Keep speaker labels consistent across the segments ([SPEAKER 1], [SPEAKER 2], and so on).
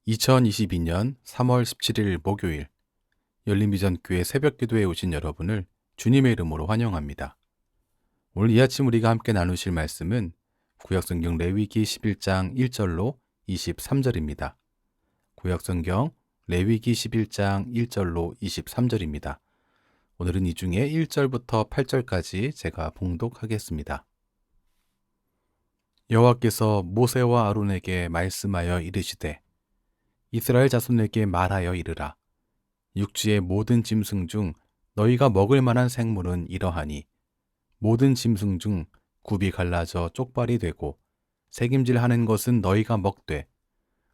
[SPEAKER 1] 2022년 3월 17일 목요일 열린비전교회 새벽기도에 오신 여러분을 주님의 이름으로 환영합니다. 오늘 이 아침 우리가 함께 나누실 말씀은 구약성경 레위기 11장 1절로 23절입니다. 구약성경 레위기 11장 1절로 23절입니다. 오늘은 이 중에 1절부터 8절까지 제가 봉독하겠습니다. 여호와께서 모세와 아론에게 말씀하여 이르시되 이스라엘 자손에게 말하여 이르라. 육지의 모든 짐승 중 너희가 먹을 만한 생물은 이러하니 모든 짐승 중 굽이 갈라져 쪽발이 되고 새김질하는 것은 너희가 먹되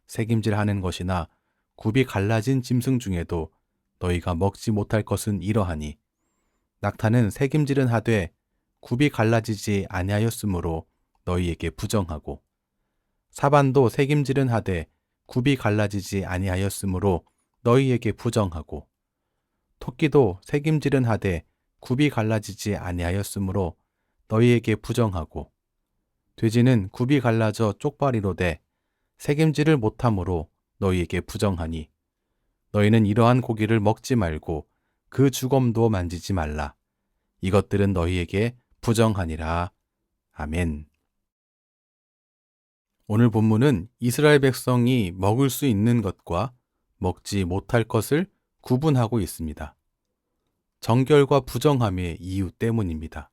[SPEAKER 1] 새김질하는 것이나 굽이 갈라진 짐승 중에도 너희가 먹지 못할 것은 이러하니 낙타는 새김질은 하되 굽이 갈라지지 아니하였으므로 너희에게 부정하고 사반도 새김질은 하되 굽이 갈라지지 아니하였으므로 너희에게 부정하고 토끼도 새김질은 하되 굽이 갈라지지 아니하였으므로 너희에게 부정하고 돼지는 굽이 갈라져 쪽발이로되 새김질을 못함으로 너희에게 부정하니 너희는 이러한 고기를 먹지 말고 그 주검도 만지지 말라. 이것들은 너희에게 부정하니라. 아멘. 오늘 본문은 이스라엘 백성이 먹을 수 있는 것과 먹지 못할 것을 구분하고 있습니다. 정결과 부정함의 이유 때문입니다.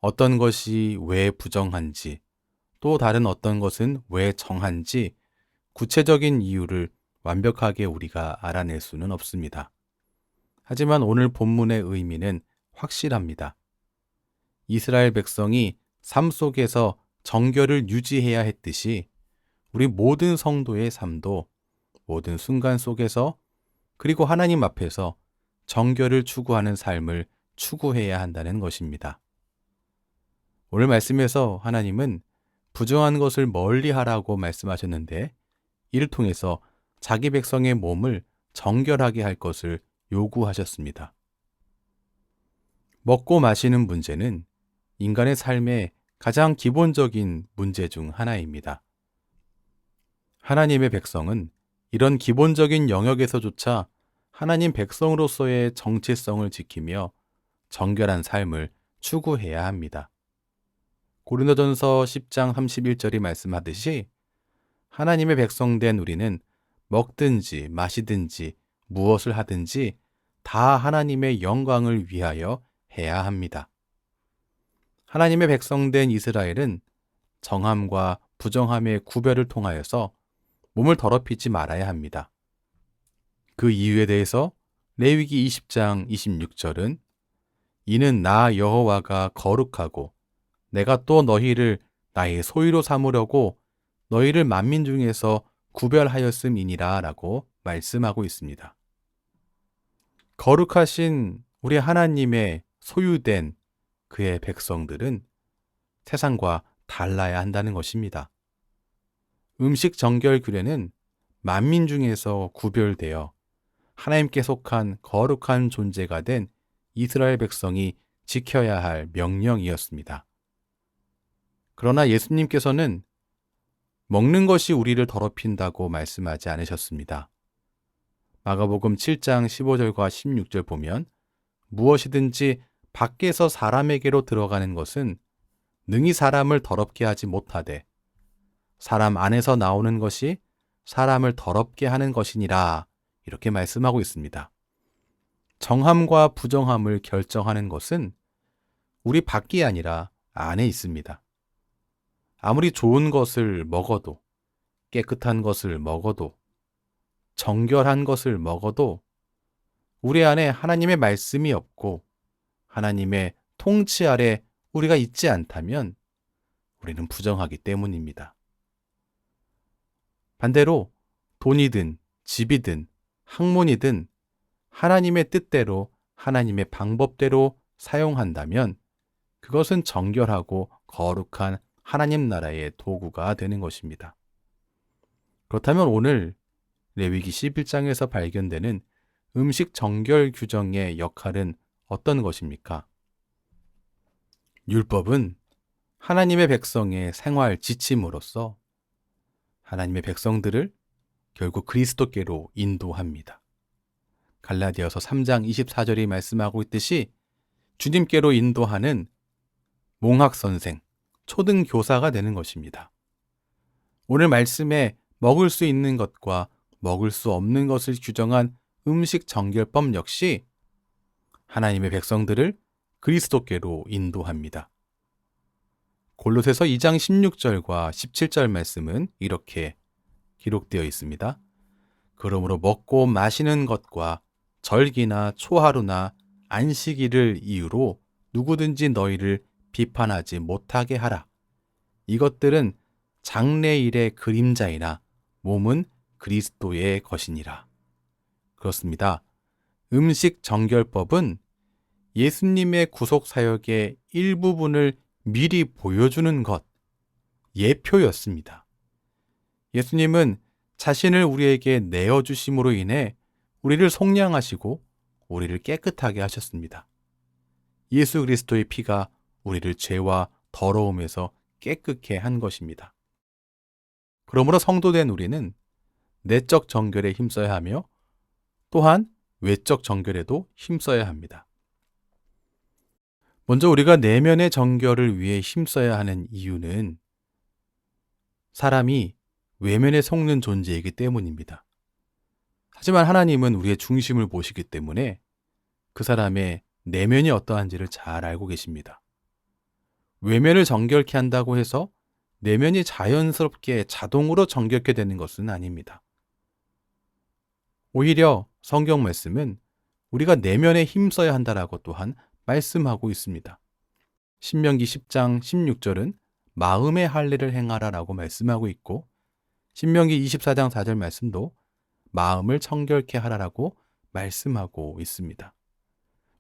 [SPEAKER 1] 어떤 것이 왜 부정한지, 또 다른 어떤 것은 왜 정한지 구체적인 이유를 완벽하게 우리가 알아낼 수는 없습니다. 하지만 오늘 본문의 의미는 확실합니다. 이스라엘 백성이 삶 속에서 정결을 유지해야 했듯이 우리 모든 성도의 삶도 모든 순간 속에서 그리고 하나님 앞에서 정결을 추구하는 삶을 추구해야 한다는 것입니다. 오늘 말씀에서 하나님은 부정한 것을 멀리하라고 말씀하셨는데 이를 통해서 자기 백성의 몸을 정결하게 할 것을 요구하셨습니다. 먹고 마시는 문제는 인간의 삶의 가장 기본적인 문제 중 하나입니다. 하나님의 백성은 이런 기본적인 영역에서조차 하나님 백성으로서의 정체성을 지키며 정결한 삶을 추구해야 합니다. 고린도전서 10장 31절이 말씀하듯이 하나님의 백성된 우리는 먹든지 마시든지 무엇을 하든지 다 하나님의 영광을 위하여 해야 합니다. 하나님의 백성된 이스라엘은 정함과 부정함의 구별을 통하여서 몸을 더럽히지 말아야 합니다. 그 이유에 대해서 레위기 20장 26절은 이는 나 여호와가 거룩하고 내가 또 너희를 나의 소유로 삼으려고 너희를 만민 중에서 구별하였음이니라 라고 말씀하고 있습니다. 거룩하신 우리 하나님의 소유된 그의 백성들은 세상과 달라야 한다는 것입니다. 음식 정결 규례는 만민 중에서 구별되어 하나님께 속한 거룩한 존재가 된 이스라엘 백성이 지켜야 할 명령이었습니다. 그러나 예수님께서는 먹는 것이 우리를 더럽힌다고 말씀하지 않으셨습니다. 마가복음 7장 15절과 16절 보면 무엇이든지 밖에서 사람에게로 들어가는 것은 능히 사람을 더럽게 하지 못하되 사람 안에서 나오는 것이 사람을 더럽게 하는 것이니라 이렇게 말씀하고 있습니다. 정함과 부정함을 결정하는 것은 우리 밖이 아니라 안에 있습니다. 아무리 좋은 것을 먹어도 깨끗한 것을 먹어도 정결한 것을 먹어도 우리 안에 하나님의 말씀이 없고 하나님의 통치 아래 우리가 있지 않다면 우리는 부정하기 때문입니다. 반대로 돈이든 집이든 학문이든 하나님의 뜻대로 하나님의 방법대로 사용한다면 그것은 정결하고 거룩한 하나님 나라의 도구가 되는 것입니다. 그렇다면 오늘 레위기 11장에서 발견되는 음식 정결 규정의 역할은 어떤 것입니까? 율법은 하나님의 백성의 생활 지침으로서 하나님의 백성들을 결국 그리스도께로 인도합니다. 갈라디아서 3장 24절이 말씀하고 있듯이 주님께로 인도하는 몽학선생, 초등교사가 되는 것입니다. 오늘 말씀에 먹을 수 있는 것과 먹을 수 없는 것을 규정한 음식 정결법 역시 하나님의 백성들을 그리스도께로 인도합니다. 골로새서 2장 16절과 17절 말씀은 이렇게 기록되어 있습니다. 그러므로 먹고 마시는 것과 절기나 초하루나 안식일을 이유로 누구든지 너희를 비판하지 못하게 하라. 이것들은 장래일의 그림자이나 몸은 그리스도의 것이니라. 그렇습니다. 음식 정결법은 예수님의 구속 사역의 일부분을 미리 보여주는 것, 예표였습니다. 예수님은 자신을 우리에게 내어주심으로 인해 우리를 속량하시고 우리를 깨끗하게 하셨습니다. 예수 그리스도의 피가 우리를 죄와 더러움에서 깨끗게 한 것입니다. 그러므로 성도된 우리는 내적 정결에 힘써야 하며 또한 외적 정결에도 힘써야 합니다. 먼저 우리가 내면의 정결을 위해 힘써야 하는 이유는 사람이 외면에 속는 존재이기 때문입니다. 하지만 하나님은 우리의 중심을 보시기 때문에 그 사람의 내면이 어떠한지를 잘 알고 계십니다. 외면을 정결케 한다고 해서 내면이 자연스럽게 자동으로 정결케 되는 것은 아닙니다. 오히려 성경 말씀은 우리가 내면에 힘써야 한다라고 또한 말씀하고 있습니다. 신명기 10장 16절은 마음의 할례를 행하라라고 말씀하고 있고 신명기 24장 4절 말씀도 마음을 청결케 하라라고 말씀하고 있습니다.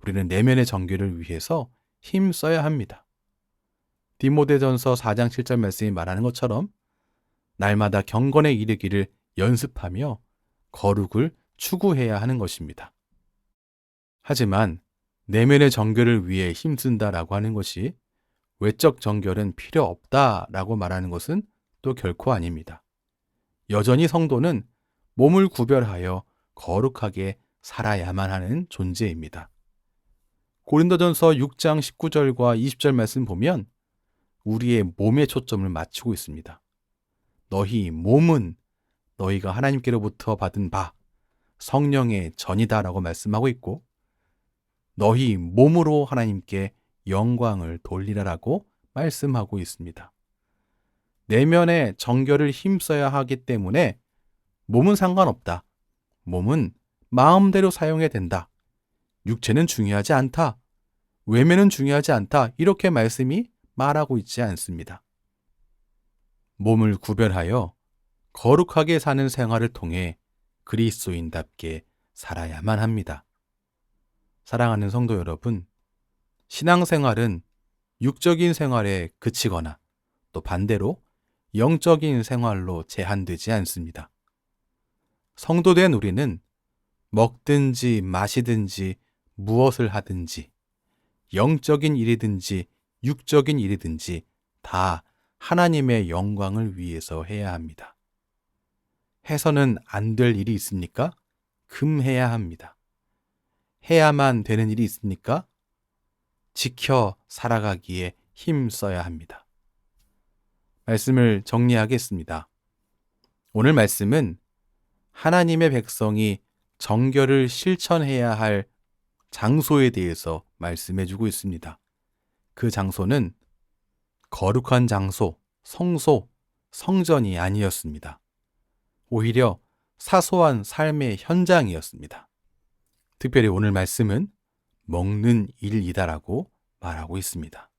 [SPEAKER 1] 우리는 내면의 정결을 위해서 힘써야 합니다. 디모데전서 4장 7절 말씀이 말하는 것처럼 날마다 경건에 이르기를 연습하며 거룩을 추구해야 하는 것입니다. 하지만 내면의 정결을 위해 힘쓴다라고 하는 것이 외적 정결은 필요 없다라고 말하는 것은 또 결코 아닙니다. 여전히 성도는 몸을 구별하여 거룩하게 살아야만 하는 존재입니다. 고린도전서 6장 19절과 20절 말씀 보면 우리의 몸에 초점을 맞추고 있습니다. 너희 몸은 너희가 하나님께로부터 받은 바 성령의 전이다라고 말씀하고 있고 너희 몸으로 하나님께 영광을 돌리라라고 말씀하고 있습니다. 내면의 정결을 힘써야 하기 때문에 몸은 상관없다. 몸은 마음대로 사용해야 된다. 육체는 중요하지 않다. 외면은 중요하지 않다. 이렇게 말씀이 말하고 있지 않습니다. 몸을 구별하여 거룩하게 사는 생활을 통해 그리스도인답게 살아야만 합니다. 사랑하는 성도 여러분, 신앙생활은 육적인 생활에 그치거나 또 반대로 영적인 생활로 제한되지 않습니다. 성도된 우리는 먹든지 마시든지 무엇을 하든지 영적인 일이든지 육적인 일이든지 다 하나님의 영광을 위해서 해야 합니다. 해서는 안 될 일이 있습니까? 금해야 합니다. 해야만 되는 일이 있습니까? 지켜 살아가기에 힘써야 합니다. 말씀을 정리하겠습니다. 오늘 말씀은 하나님의 백성이 정결을 실천해야 할 장소에 대해서 말씀해주고 있습니다. 그 장소는 거룩한 장소, 성소, 성전이 아니었습니다. 오히려 사소한 삶의 현장이었습니다. 특별히 오늘 말씀은 먹는 일이다라고 말하고 있습니다.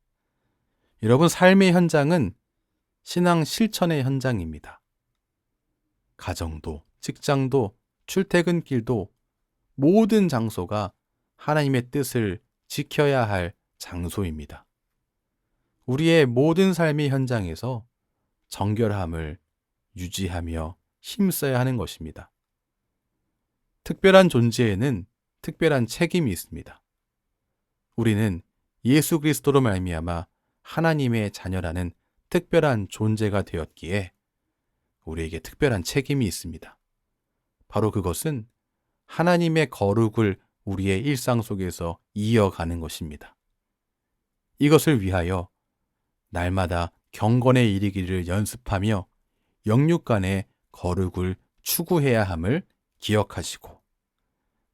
[SPEAKER 1] 여러분, 삶의 현장은 신앙 실천의 현장입니다. 가정도, 직장도, 출퇴근길도 모든 장소가 하나님의 뜻을 지켜야 할 장소입니다. 우리의 모든 삶의 현장에서 정결함을 유지하며 힘써야 하는 것입니다. 특별한 존재에는 특별한 책임이 있습니다. 우리는 예수 그리스도로 말미암아 하나님의 자녀라는 특별한 존재가 되었기에 우리에게 특별한 책임이 있습니다. 바로 그것은 하나님의 거룩을 우리의 일상 속에서 이어가는 것입니다. 이것을 위하여 날마다 경건에 이르기를 연습하며 영육 간의 거룩을 추구해야 함을 기억하시고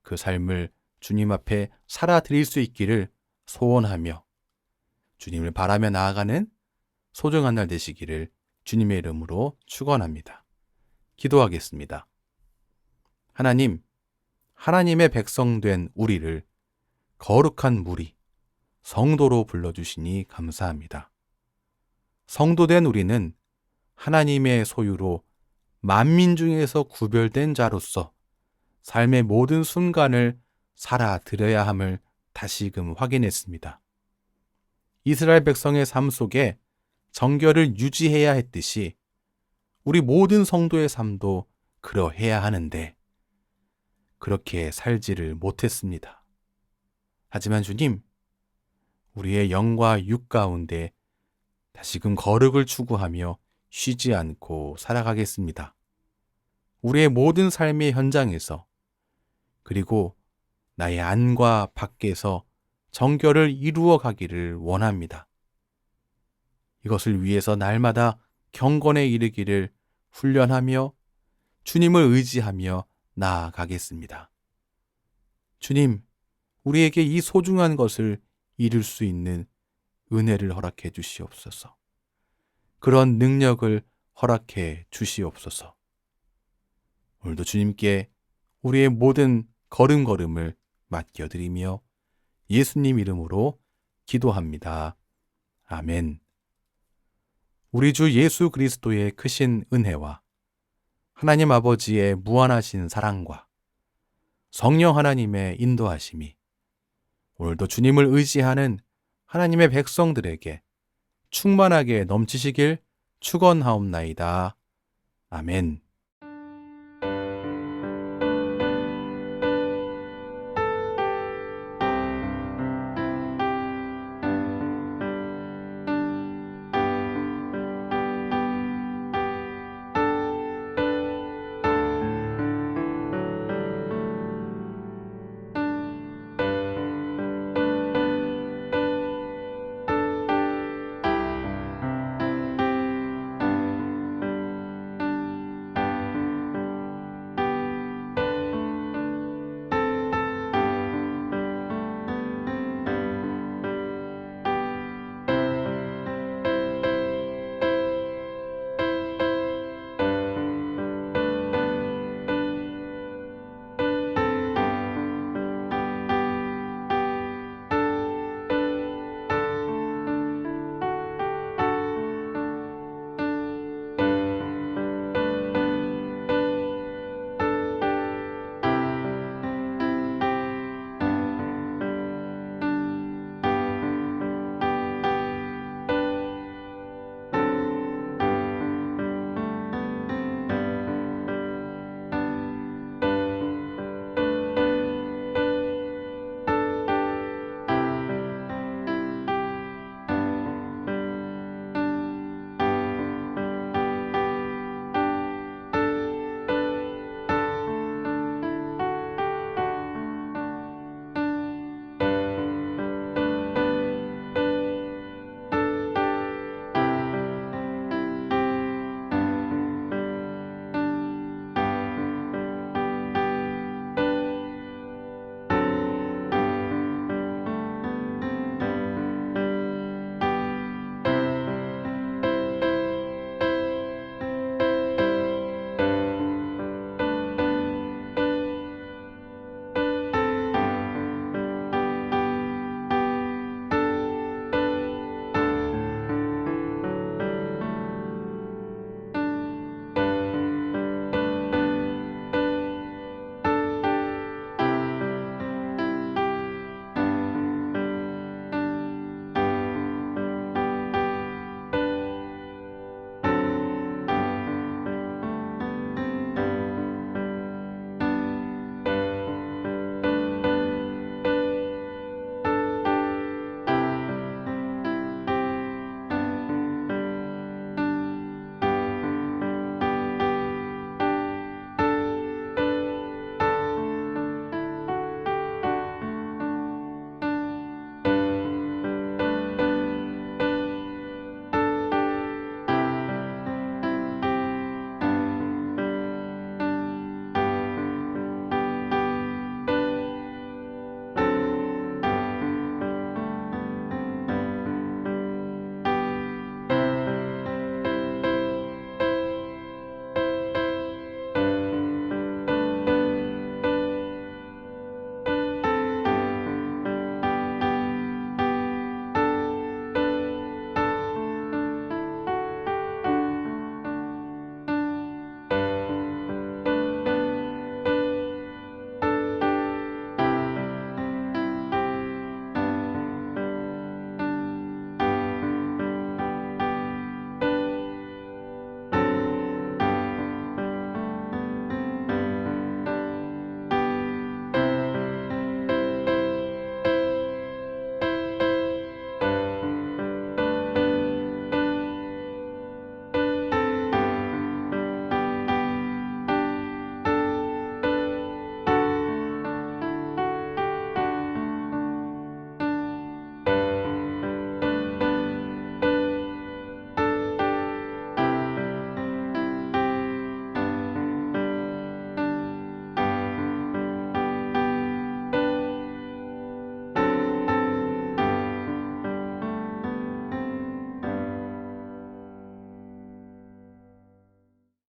[SPEAKER 1] 그 삶을 주님 앞에 살아드릴 수 있기를 소원하며 주님을 바라며 나아가는 소중한 날 되시기를 주님의 이름으로 축원합니다. 기도하겠습니다. 하나님, 하나님의 백성 된 우리를 거룩한 무리, 성도로 불러주시니 감사합니다. 성도된 우리는 하나님의 소유로 만민 중에서 구별된 자로서 삶의 모든 순간을 살아드려야 함을 다시금 확인했습니다. 이스라엘 백성의 삶 속에 정결을 유지해야 했듯이 우리 모든 성도의 삶도 그러해야 하는데 그렇게 살지를 못했습니다. 하지만 주님, 우리의 영과 육 가운데 다시금 거룩을 추구하며 쉬지 않고 살아가겠습니다. 우리의 모든 삶의 현장에서 그리고 나의 안과 밖에서 정결을 이루어 가기를 원합니다. 이것을 위해서 날마다 경건에 이르기를 훈련하며 주님을 의지하며 나아가겠습니다. 주님, 우리에게 이 소중한 것을 이룰 수 있는 은혜를 허락해 주시옵소서. 그런 능력을 허락해 주시옵소서. 오늘도 주님께 우리의 모든 걸음걸음을 맡겨드리며 예수님 이름으로 기도합니다. 아멘. 우리 주 예수 그리스도의 크신 은혜와 하나님 아버지의 무한하신 사랑과 성령 하나님의 인도하심이 오늘도 주님을 의지하는 하나님의 백성들에게 충만하게 넘치시길 축원하옵나이다. 아멘.